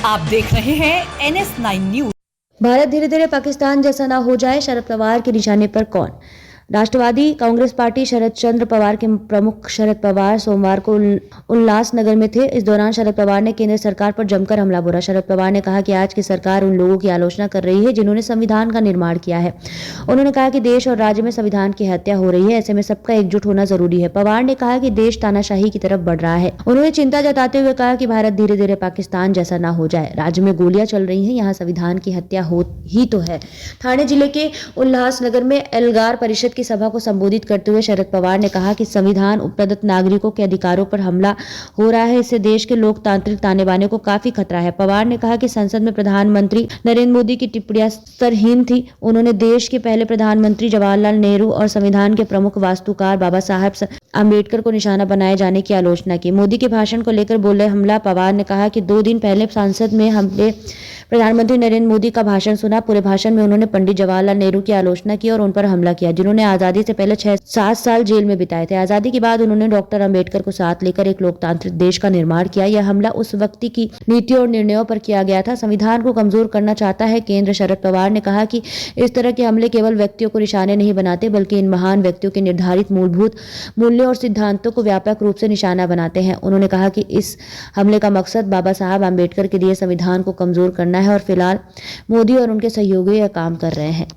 आप देख रहे हैं NS9 न्यूज। भारत धीरे धीरे पाकिस्तान जैसा ना हो जाए, शरद पवार के निशाने पर कौन? राष्ट्रवादी कांग्रेस पार्टी शरद चंद्र पवार के प्रमुख शरद पवार सोमवार को उल्लासनगर में थे। इस दौरान शरद पवार ने केंद्र सरकार पर जमकर हमला बोला। शरद पवार ने कहा कि आज की सरकार उन लोगों की आलोचना कर रही है जिन्होंने संविधान का निर्माण किया है। उन्होंने कहा कि देश और राज्य में संविधान की हत्या हो रही है, ऐसे में सबका एकजुट होना जरूरी है। पवार ने कहा कि देश तानाशाही की तरफ बढ़ रहा है। उन्होंने चिंता जताते हुए कहा कि भारत धीरे धीरे पाकिस्तान जैसा ना हो जाए। राज्य में गोलियां चल रही हैं, यहाँ संविधान की हत्या हो ही तो है। ठाणे जिले के उल्लासनगर में एल्गार परिषद की सभा को संबोधित करते हुए शरद पवार ने कहा कि संविधान प्रदत्त नागरिकों के अधिकारों पर हमला हो रहा है। इससे देश के लोकतांत्रिक ताने बाने को काफी खतरा है। पवार ने कहा कि संसद में प्रधानमंत्री नरेंद्र मोदी की टिप्पणियां स्तरहीन थी। उन्होंने देश के पहले प्रधानमंत्री जवाहरलाल नेहरू और संविधान के प्रमुख वास्तुकार बाबा साहब अम्बेडकर को निशाना बनाए जाने की आलोचना की। मोदी के भाषण को लेकर बोले हमला। पवार ने कहा कि 2 दिन पहले संसद में हमने प्रधानमंत्री नरेंद्र मोदी का भाषण सुना। पूरे भाषण में उन्होंने पंडित जवाहरलाल नेहरू की आलोचना की और उन पर हमला किया, जिन्होंने आजादी से पहले 6-7 साल जेल में बिताए थे। आजादी के बाद उन्होंने डॉक्टर अंबेडकर को साथ लेकर एक लोकतांत्रिक देश का निर्माण किया। यह हमला उस व्यक्ति की नीतियों और निर्णयों पर किया गया था। संविधान को कमजोर करना चाहता है केंद्र। शरद पवार ने कहा कि इस तरह के हमले केवल व्यक्तियों को निशाने नहीं बनाते, बल्कि इन महान व्यक्तियों के निर्धारित मूलभूत मूल्यों और सिद्धांतों को व्यापक रूप से निशाना बनाते हैं। उन्होंने कहा कि इस हमले का मकसद बाबा साहब अम्बेडकर के दिए संविधान को कमजोर करना है और फिलहाल मोदी और उनके सहयोगी यह काम कर रहे हैं।